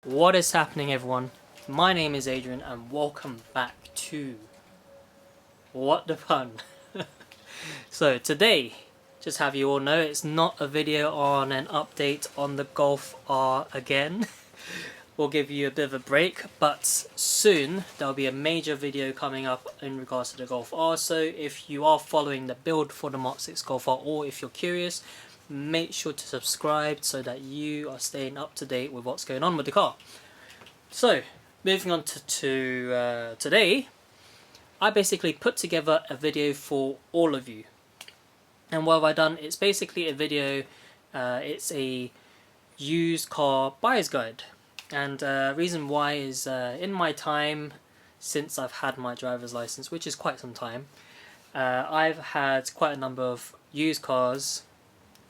What is happening, everyone? My name is Adrian and welcome back to What the Fun. So today, just have you all know, it's not a video on an update on the Golf R again. We'll give you a bit of a break, but soon there'll be a major video coming up in regards to the Golf R. So if you are following the build for the Mark 6 Golf R, or if you're curious, make sure to subscribe so that you are staying up to date with what's going on with the car. So, moving on to today, I basically put together a video for all of you. And what have I done? It's basically a video, it's a used car buyer's guide. And reason why is in my time since I've had my driver's license, which is quite some time, I've had quite a number of used cars,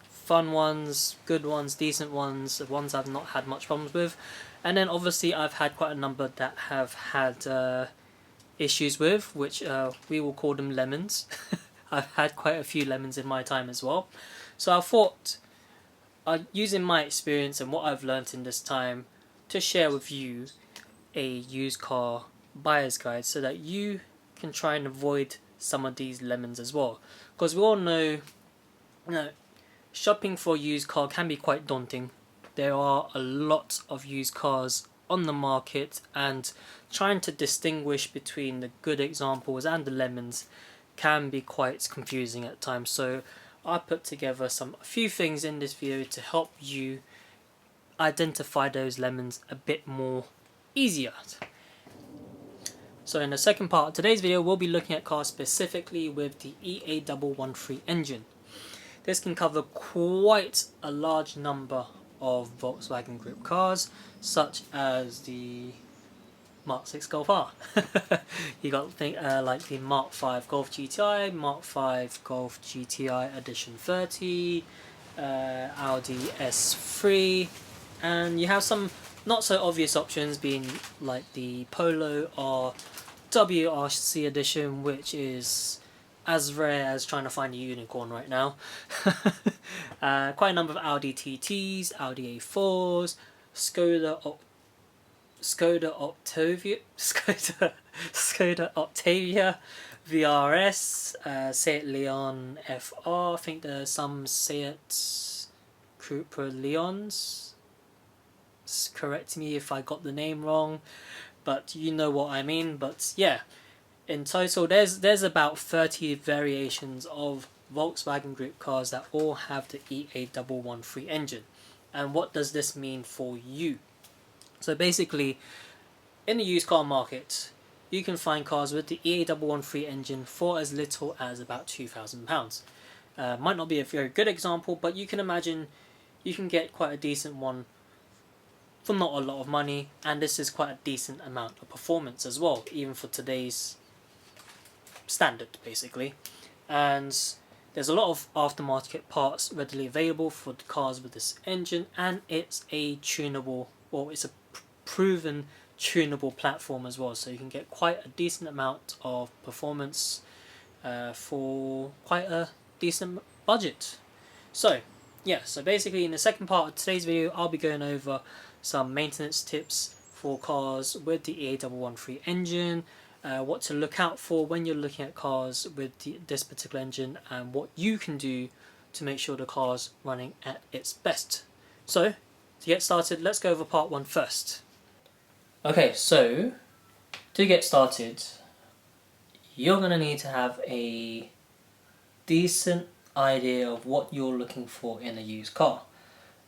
fun ones, good ones, decent ones, the ones I've not had much problems with. And then obviously I've had quite a number that have had issues with, which we will call them lemons. I've had quite a few lemons in my time as well. So I thought, using my experience and what I've learnt in this time, to share with you a used car buyer's guide so that you can try and avoid some of these lemons as well. Because we all know, shopping for a used car can be quite daunting. There are a lot of used cars on the market, and trying to distinguish between the good examples and the lemons can be quite confusing at times. So I put together a few things in this video to help you identify those lemons a bit more easier. So in the second part of today's video, we'll be looking at cars specifically with the EA113 engine. This can cover quite a large number of Volkswagen Group cars, such as the Mark 6 Golf R. You got like the Mark 5 Golf GTI, Mark 5 Golf GTI Edition 30, Audi S3, and you have some not so obvious options being like the Polo or WRC Edition, which is as rare as trying to find a unicorn right now. Quite a number of Audi TTs, Audi A4s, Skoda Octavia, VRS, Seat Leon FR. I think there's some Seat Cupra Leons. Correct me if I got the name wrong, but you know what I mean. But yeah, in total there's about 30 variations of Volkswagen Group cars that all have the EA113 engine. And what does this mean for you? So basically, in the used car market, you can find cars with the EA113 engine for as little as about £2,000. Might not be a very good example, but you can imagine you can get quite a decent one for not a lot of money, and this is quite a decent amount of performance as well, even for today's standard basically. And there's a lot of aftermarket parts readily available for the cars with this engine, and it's a tunable, or it's a proven tunable platform as well, so you can get quite a decent amount of performance for quite a decent budget. So yeah, so basically in the second part of today's video, I'll be going over some maintenance tips for cars with the EA113 engine, what to look out for when you're looking at cars with this particular engine, and what you can do to make sure the car's running at its best. So to get started, let's go over part one first. Okay, so to get started, you're going to need to have a decent idea of what you're looking for in a used car,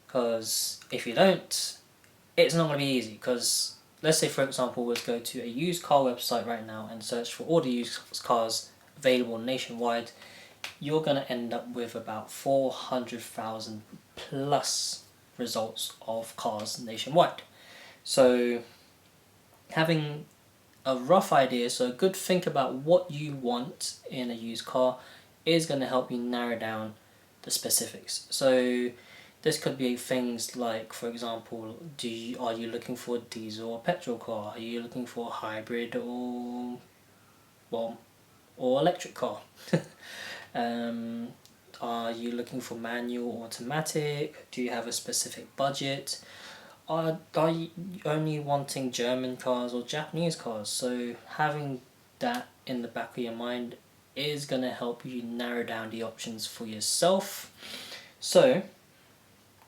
because if you don't, it's not going to be easy. Because let's say, for example, let's go to a used car website right now and search for all the used cars available nationwide. You're going to end up with about 400,000 plus results of cars nationwide. So having a rough idea, so a good think about what you want in a used car, is going to help you narrow down the specifics. So this could be things like, for example, are you looking for a diesel or petrol car? Are you looking for a hybrid or electric car? Are you looking for manual, automatic? Do you have a specific budget? are you only wanting German cars or Japanese cars? So having that in the back of your mind is going to help you narrow down the options for yourself. So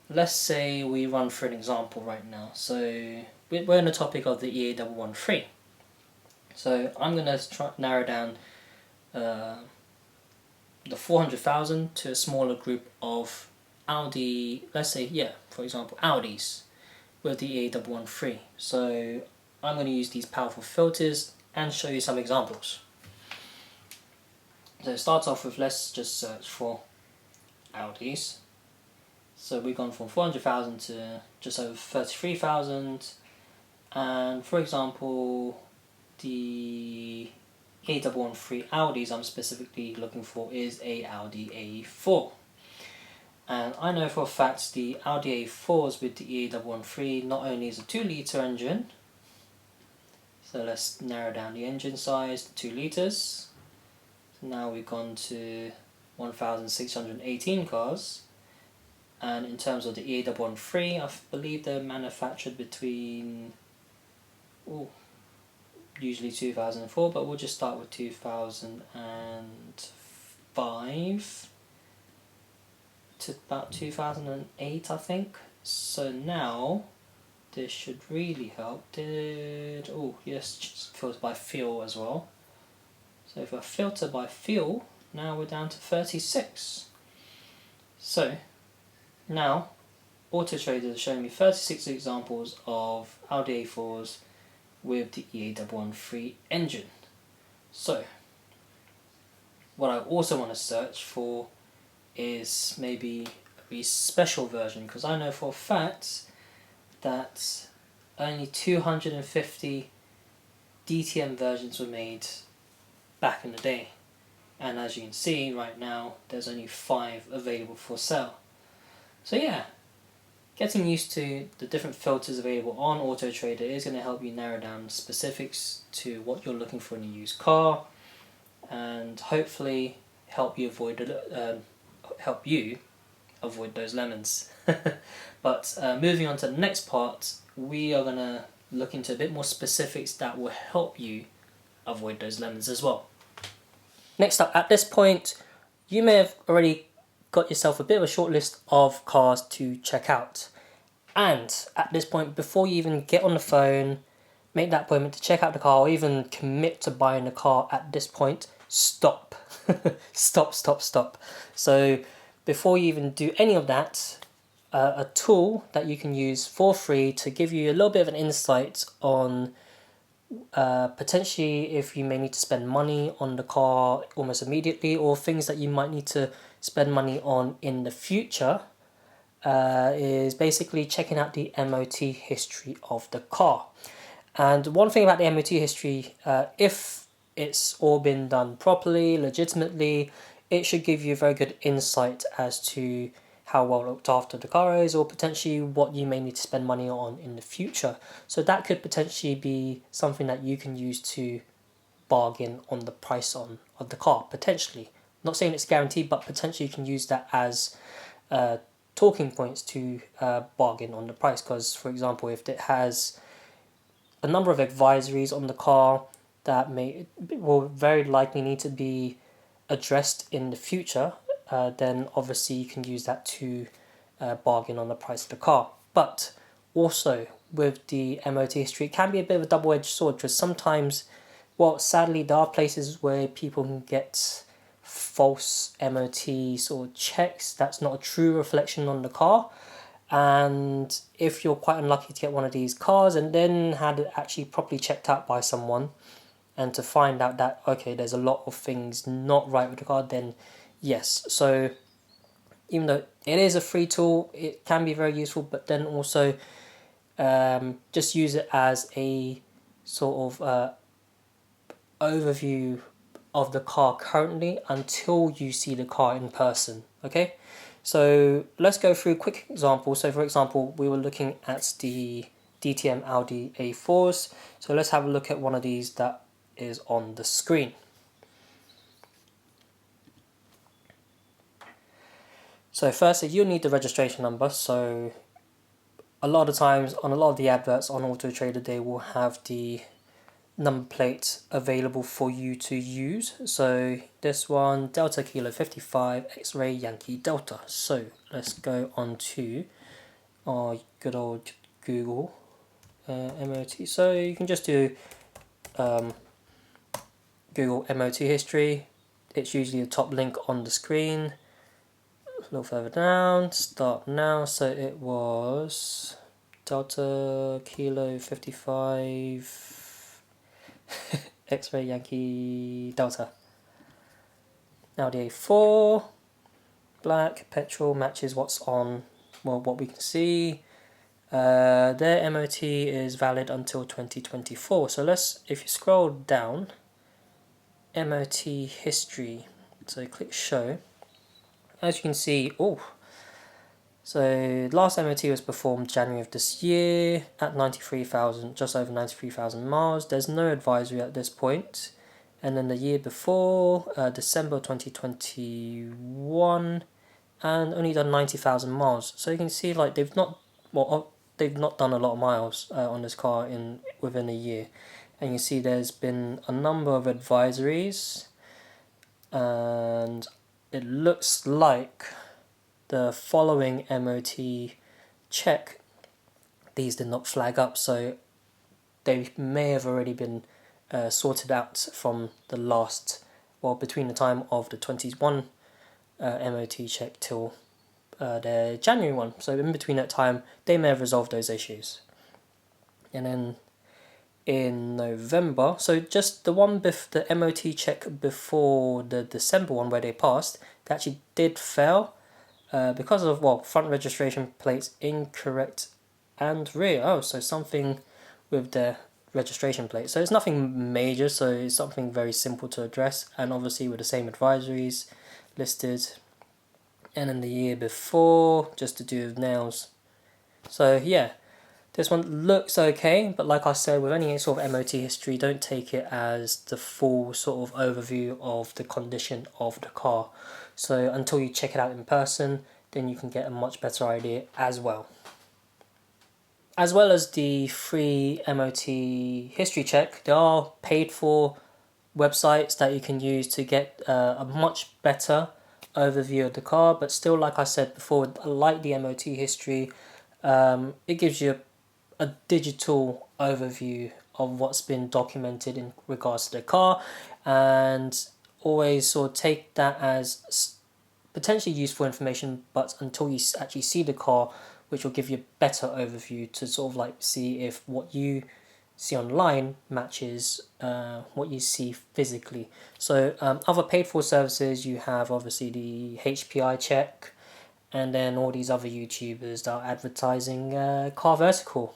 let's say we run through an example right now. So we're on the topic of the EA113. So I'm going to try narrow down the 400,000 to a smaller group of Audi, let's say, yeah, for example, Audis with the EA113. So I'm going to use these powerful filters and show you some examples. So it starts off with, let's just search for Audis. So we've gone from 400,000 to just over 33,000. And for example, the EA113 Audis I'm specifically looking for is a Audi A4. And I know for a fact the Audi A4s with the EA113 not only is a 2-litre engine, so let's narrow down the engine size to 2 litres. So now we've gone to 1,618 cars, and in terms of the EA113, I believe they're manufactured between usually 2004, but we'll just start with 2005 to about 2008, I think. So now this should really help. Yes, filter by fuel as well. So if I filter by fuel, now we're down to 36. So now AutoTrader is showing me 36 examples of Audi A4s with the EA113 engine. So what I also want to search for is maybe a special version, because I know for a fact that only 250 DTM versions were made back in the day, and as you can see right now there's only 5 available for sale. So yeah, getting used to the different filters available on AutoTrader is going to help you narrow down specifics to what you're looking for in a used car, and hopefully help you avoid those lemons. But moving on to the next part, we are going to look into a bit more specifics that will help you avoid those lemons as well. Next up, at this point, you may have already got yourself a bit of a short list of cars to check out. And at this point, before you even get on the phone, make that appointment to check out the car, or even commit to buying the car at this point, stop. Stop. So before you even do any of that, a tool that you can use for free to give you a little bit of an insight on potentially if you may need to spend money on the car almost immediately, or things that you might need to spend money on in the future, is basically checking out the MOT history of the car. And one thing about the MOT history, if it's all been done properly, legitimately, it should give you a very good insight as to how well looked after the car is, or potentially what you may need to spend money on in the future. So that could potentially be something that you can use to bargain on the price of the car, potentially. Not saying it's guaranteed, but potentially you can use that as talking points to bargain on the price. Because, for example, if it has a number of advisories on the car that will very likely need to be addressed in the future, then obviously you can use that to bargain on the price of the car. But also with the MOT history, it can be a bit of a double-edged sword, because sometimes, well, sadly, there are places where people can get false MOTs or checks that's not a true reflection on the car. And if you're quite unlucky to get one of these cars and then had it actually properly checked out by someone, and to find out that, okay, there's a lot of things not right with the car, then yes. So even though it is a free tool, it can be very useful, but then also just use it as a sort of overview of the car currently until you see the car in person. Okay, so let's go through a quick example. So for example, we were looking at the DTM Audi A4s, so let's have a look at one of these that is on the screen. So firstly, you'll need the registration number. So a lot of times on a lot of the adverts on Auto Trader, they will have the number plate available for you to use. So this one, Delta Kilo 55 X-Ray Yankee Delta. So let's go on to our good old Google MOT. So you can just do Google MOT history. It's usually the top link on the screen. A little further down, start now. So it was Delta Kilo 55 X-Ray Yankee Delta. Audi A4, black, petrol, matches what's on, well, what we can see. Their MOT is valid until 2024. So if you scroll down, MOT history. So click show. As you can see, so last MOT was performed January of this year at 93,000, just over 93,000 miles. There's no advisory at this point. And then the year before, December 2021, and only done 90,000 miles. So you can see like they've not done a lot of miles on this car within a year. And you see there's been a number of advisories, and it looks like the following MOT check, these did not flag up, so they may have already been sorted out from the last, between the time of the 21 MOT check till their January one. So in between that time, they may have resolved those issues. And then in November, so just the the MOT check before the December one where they passed, they actually did fail because of front registration plates incorrect and rear. So something with the registration plate. So it's nothing major, so it's something very simple to address, and obviously with the same advisories listed. And in the year before, just to do with nails. So yeah, this one looks okay, but like I said, with any sort of MOT history, don't take it as the full sort of overview of the condition of the car. So until you check it out in person, then you can get a much better idea as well. As well as the free MOT history check, there are paid for websites that you can use to get a much better overview of the car. But still, like I said before, like the MOT history, it gives you a digital overview of what's been documented in regards to the car, and always sort of take that as potentially useful information, but until you actually see the car, which will give you a better overview to sort of like see if what you see online matches what you see physically. So other paid for services, you have obviously the HPI check, and then all these other YouTubers that are advertising Car Vertical.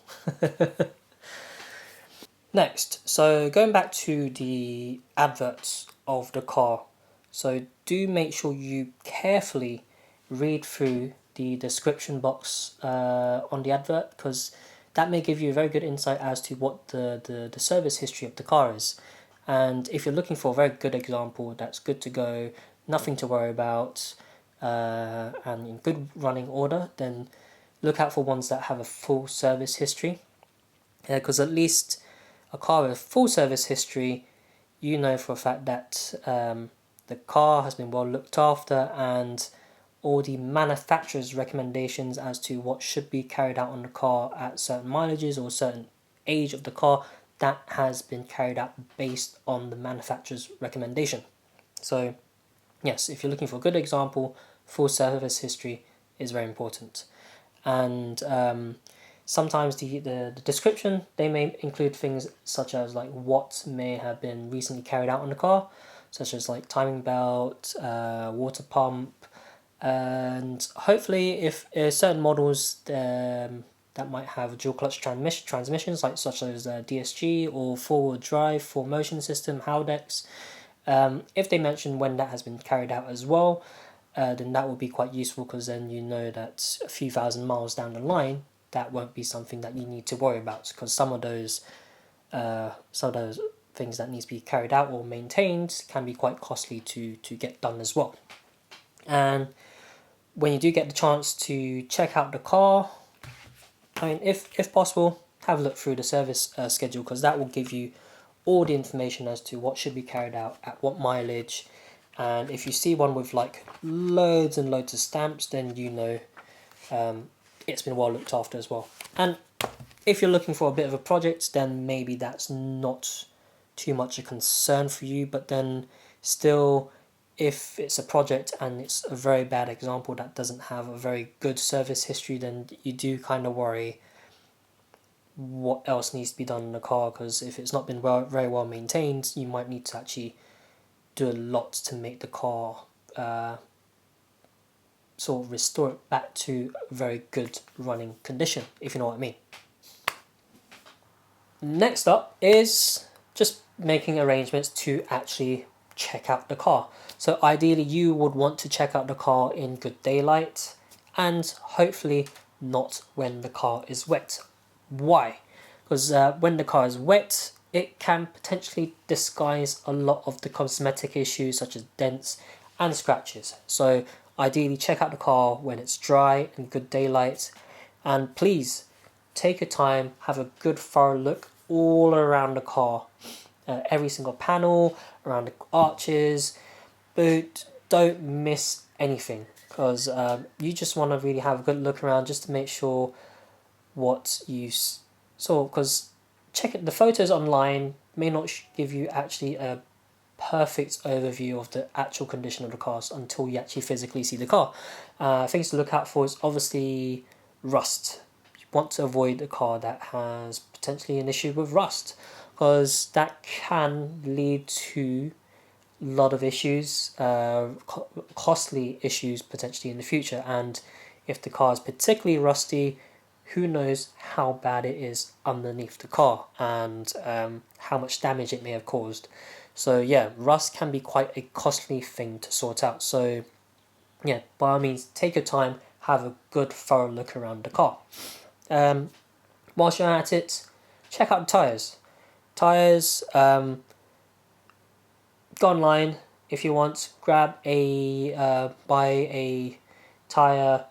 Next, so going back to the adverts of the car, so do make sure you carefully read through the description box on the advert, because that may give you a very good insight as to what the service history of the car is. And if you're looking for a very good example that's good to go, nothing to worry about, and in good running order, then look out for ones that have a full service history, because at least a car with a full service history, you know for a fact that the car has been well looked after, and all the manufacturer's recommendations as to what should be carried out on the car at certain mileages or certain age of the car, that has been carried out based on the manufacturer's recommendation. So yes, if you're looking for a good example, full service history is very important. And sometimes the description, they may include things such as like what may have been recently carried out on the car, such as like timing belt, water pump, and hopefully if certain models that might have dual clutch transmissions, like such as DSG or forward drive, full motion system, Haldex, if they mention when that has been carried out as well, then that will be quite useful, because then you know that a few thousand miles down the line, that won't be something that you need to worry about, because some of those things that need to be carried out or maintained can be quite costly to get done as well. And when you do get the chance to check out the car, I mean, if possible, have a look through the service schedule, because that will give you all the information as to what should be carried out at what mileage. And if you see one with like loads and loads of stamps, then you know it's been well looked after as well. And if you're looking for a bit of a project, then maybe that's not too much a concern for you. But then still, if it's a project and it's a very bad example that doesn't have a very good service history, then you do kind of worry what else needs to be done in the car, because if it's not been very well maintained, you might need to actually do a lot to make the car sort of restore it back to a very good running condition, if you know what I mean. Next up is just making arrangements to actually check out the car. So ideally you would want to check out the car in good daylight, and hopefully not when the car is wet. Why? Because when the car is wet, it can potentially disguise a lot of the cosmetic issues such as dents and scratches. So ideally check out the car when it's dry and good daylight, and please take your time, have a good thorough look all around the car, every single panel, around the arches, but don't miss anything, because you just want to really have a good look around just to make sure what you saw, because check it, the photos online may not give you actually a perfect overview of the actual condition of the cars until you actually physically see the car. Things to look out for is obviously rust. You want to avoid a car that has potentially an issue with rust, because that can lead to a lot of issues, costly issues potentially in the future. And if the car is particularly rusty, who knows how bad it is underneath the car, and how much damage it may have caused. So yeah, rust can be quite a costly thing to sort out. So yeah, by all means, take your time, have a good thorough look around the car. Whilst you're at it, check out the tyres. Tyres, go online if you want, buy a tyre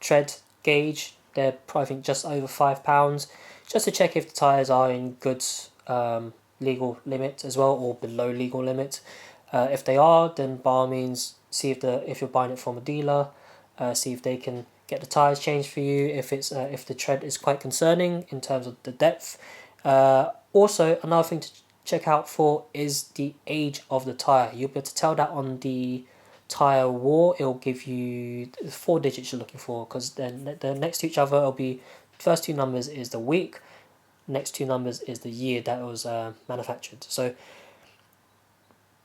tread gauge. They're I think just over £5, just to check if the tyres are in good legal limit as well, or below legal limit. If they are, then by all means see if you're buying it from a dealer, see if they can get the tyres changed for you if the tread is quite concerning in terms of the depth. Also, another thing to check out for is the age of the tyre. You'll be able to tell that on the tyre wall. It'll give you the 4 digits you're looking for, because then the next to each other it'll be, first 2 numbers is the week, next 2 numbers is the year that it was manufactured. So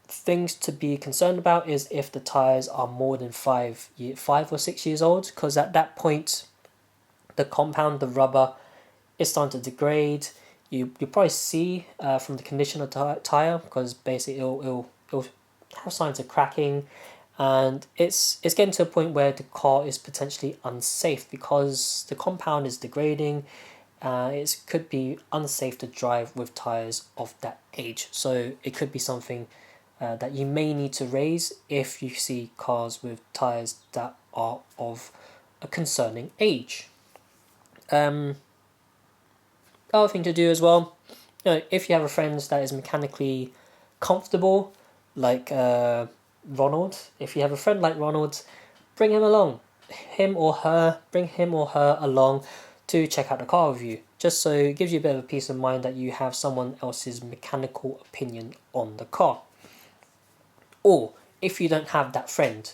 things to be concerned about is if the tyres are more than 5 or 6 years old, because at that point the compound, the rubber, is starting to degrade. You probably see from the condition of the tyre, because basically it'll have signs of cracking, and it's getting to a point where the car is potentially unsafe because the compound is degrading. It could be unsafe to drive with tyres of that age, so it could be something that you may need to raise if you see cars with tyres that are of a concerning age. Other thing to do as well, if you have a friend that is mechanically comfortable, like Ronald, if you have a friend like Ronald, bring him along, bring him or her along to check out the car with you, just so it gives you a bit of a peace of mind that you have someone else's mechanical opinion on the car. Or if you don't have that friend,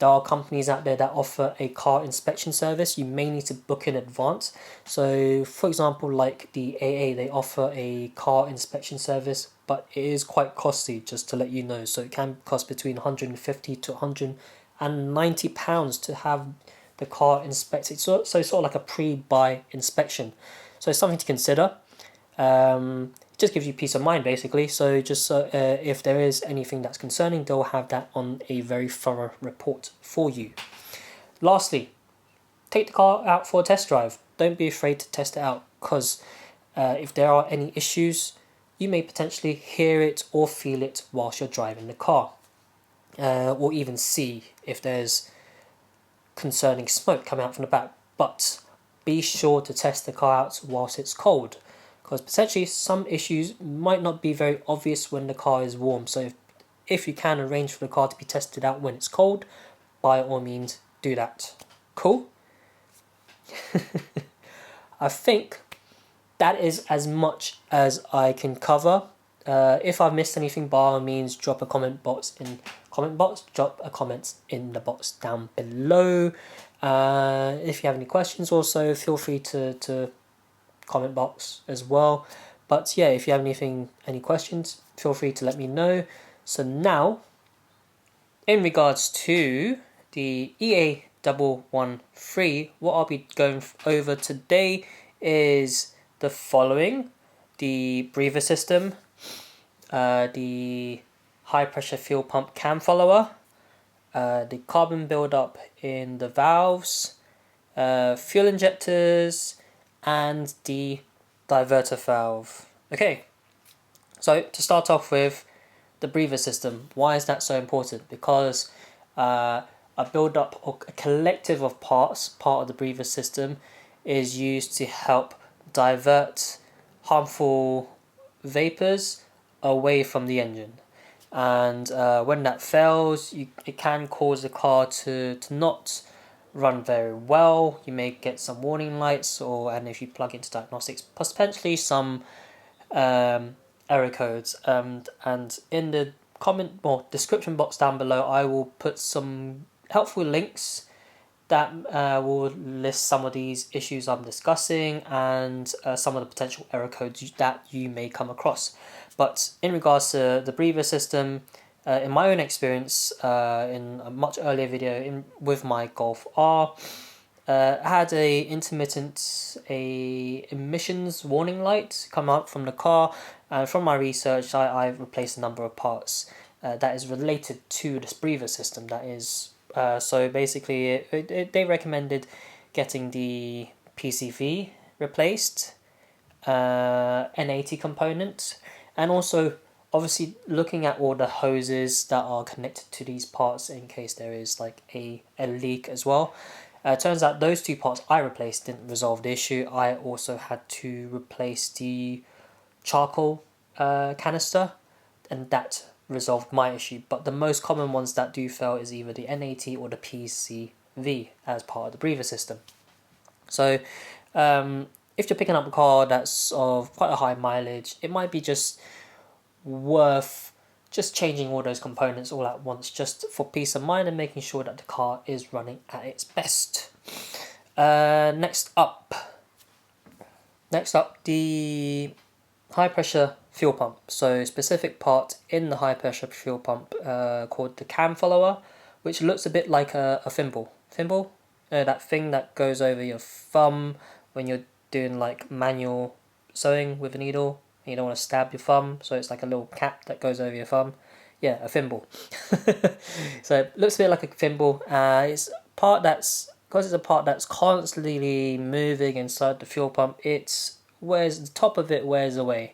there are companies out there that offer a car inspection service. You may need to book in advance. So for example, like the AA, they offer a car inspection service, but it is quite costly, just to let you know. So it can cost between £150 to £190 to have the car inspected. So it's sort of like a pre-buy inspection. So it's something to consider. Just gives you peace of mind basically. So just if there is anything that's concerning, they'll have that on a very thorough report for you. Lastly, take the car out for a test drive. Don't be afraid to test it out, because if there are any issues, you may potentially hear it or feel it whilst you're driving the car, or even see if there's concerning smoke coming out from the back. But be sure to test the car out whilst it's cold, because potentially some issues might not be very obvious when the car is warm. So if you can arrange for the car to be tested out when it's cold, by all means do that. Cool. I think that is as much as I can cover. If I've missed anything, by all means drop a drop a comment in the box down below. If you have any questions, also feel free to comment box as well. But yeah, if you have any questions, feel free to let me know. So now, in regards to the EA113, what I'll be going over today is the following: the breather system, the high pressure fuel pump cam follower, the carbon buildup in the valves, fuel injectors, and the diverter valve. Okay, so to start off with the breather system, why is that so important? Because a build-up or a collective of parts, part of the breather system, is used to help divert harmful vapors away from the engine. And when that fails, it can cause the car to not run very well. You may get some warning lights, and if you plug into diagnostics, potentially some error codes. And in the comment or description box down below, I will put some helpful links that will list some of these issues I'm discussing and some of the potential error codes that you may come across. But in regards to the breather system, in my own experience, in a much earlier video with my Golf R, I had a intermittent emissions warning light come out from the car, and from my research, I've replaced a number of parts that is related to this breather system. That is, so basically, they recommended getting the PCV replaced, N80 component, and also obviously looking at all the hoses that are connected to these parts in case there is like a leak as well. Turns out those two parts I replaced didn't resolve the issue. I also had to replace the charcoal canister, and that resolved my issue. But the most common ones that do fail is either the N80 or the PCV as part of the breather system. So if you're picking up a car that's of quite a high mileage, it might be just worth just changing all those components all at once, just for peace of mind and making sure that the car is running at its best. Next up, the high pressure fuel pump. So a specific part in the high pressure fuel pump called the cam follower, which looks a bit like a thimble. That thing that goes over your thumb when you're doing like manual sewing with a needle. You don't want to stab your thumb, so it's like a little cap that goes over your thumb. Yeah, a thimble. So it looks a bit like a thimble. It's a part that's constantly moving inside the fuel pump. The top of it wears away,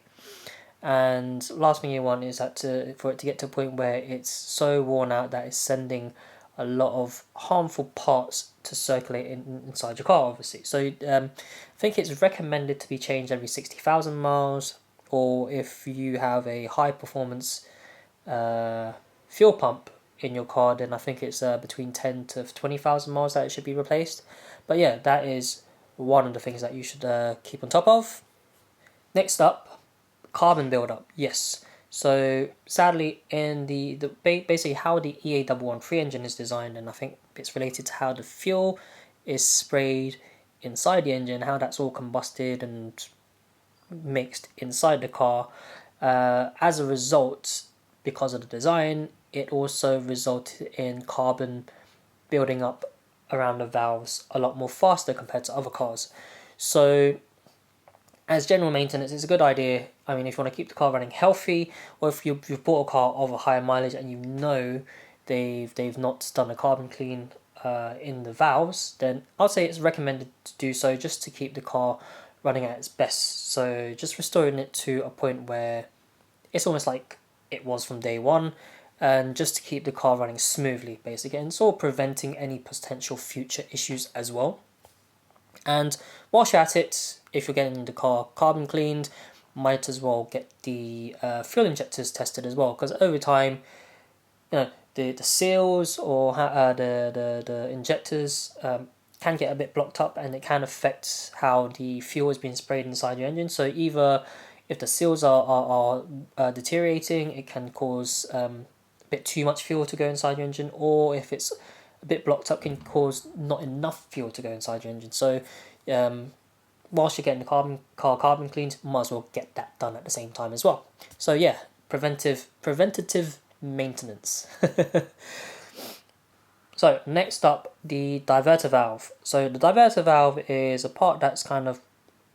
and last thing you want is for it to get to a point where it's so worn out that it's sending a lot of harmful parts to circulate inside your car, obviously. So I think it's recommended to be changed every 60,000 miles, or if you have a high performance fuel pump in your car, then I think it's between 10 to 20,000 miles that it should be replaced. But yeah, that is one of the things that you should keep on top of. Next up, carbon buildup. Yes. So sadly, in basically how the EA113 engine is designed, and I think it's related to how the fuel is sprayed inside the engine, how that's all combusted and mixed inside the car. As a result, because of the design, it also resulted in carbon building up around the valves a lot more faster compared to other cars. So as general maintenance, it's a good idea. I mean, if you want to keep the car running healthy, or if you've bought a car of a higher mileage and you know they've not done a carbon clean in the valves, then I'd say it's recommended to do so just to keep the car running at its best. So just restoring it to a point where it's almost like it was from day one, and just to keep the car running smoothly, basically, and sort of preventing any potential future issues as well. And whilst you're at it, if you're getting the car carbon cleaned, might as well get the fuel injectors tested as well, because over time, the seals or the injectors can get a bit blocked up, and it can affect how the fuel is being sprayed inside your engine. So either if the seals are deteriorating, it can cause a bit too much fuel to go inside your engine, or if it's a bit blocked up, can cause not enough fuel to go inside your engine. So whilst you're getting the car carbon cleaned, might as well get that done at the same time as well. So yeah, preventative maintenance. So next up, the diverter valve. So the diverter valve is a part that's kind of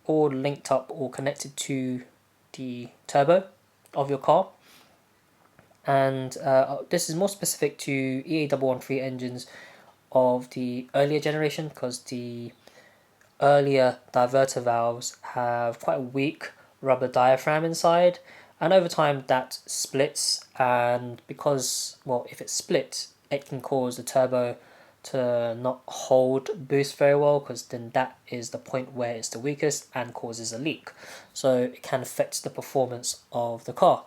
all linked up or connected to the turbo of your car. And this is more specific to EA113 engines of the earlier generation, because the earlier diverter valves have quite a weak rubber diaphragm inside, and over time that splits, and because, well, if it splits, it can cause the turbo to not hold boost very well, because then that is the point where it's the weakest and causes a leak. So it can affect the performance of the car.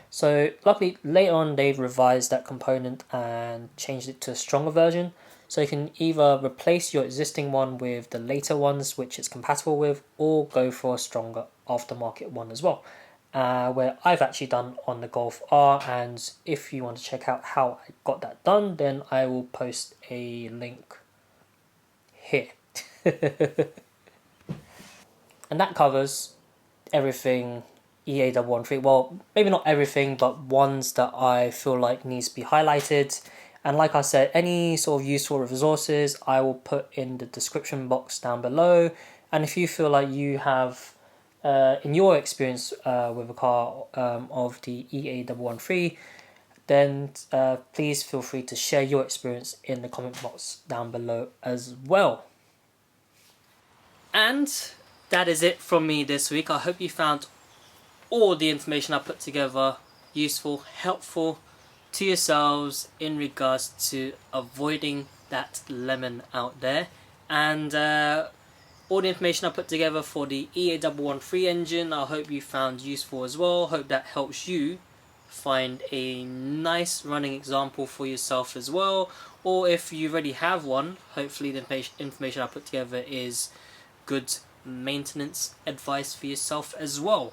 So luckily later on they've revised that component and changed it to a stronger version. So you can either replace your existing one with the later ones which it's compatible with, or go for a stronger aftermarket one as well. Where I've actually done on the Golf R, and if you want to check out how I got that done, then I will post a link here. And that covers everything EA113. Well, maybe not everything, but ones that I feel like needs to be highlighted. And like I said, any sort of useful resources I will put in the description box down below. And if you feel like you have, in your experience with a car of the EA113, then please feel free to share your experience in the comment box down below as well. And that is it from me this week. I hope you found all the information I put together useful, helpful to yourselves in regards to avoiding that lemon out there. And all the information I put together for the EA113 engine, I hope you found useful as well. Hope that helps you find a nice running example for yourself as well. Or if you already have one, hopefully the information I put together is good maintenance advice for yourself as well.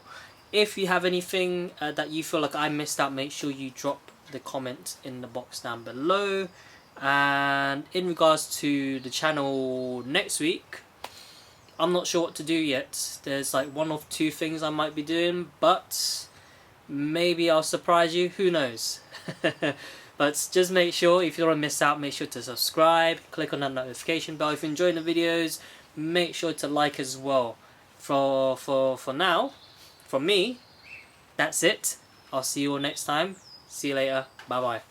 If you have anything that you feel like I missed out, make sure you drop the comment in the box down below. And in regards to the channel next week, I'm not sure what to do yet. There's like one or two things I might be doing, but maybe I'll surprise you, who knows. But just make sure, if you don't want to miss out, make sure to subscribe, click on that notification bell. If you're enjoying the videos, make sure to like as well. For now, from me, that's it. I'll see you all next time. See you later. Bye bye.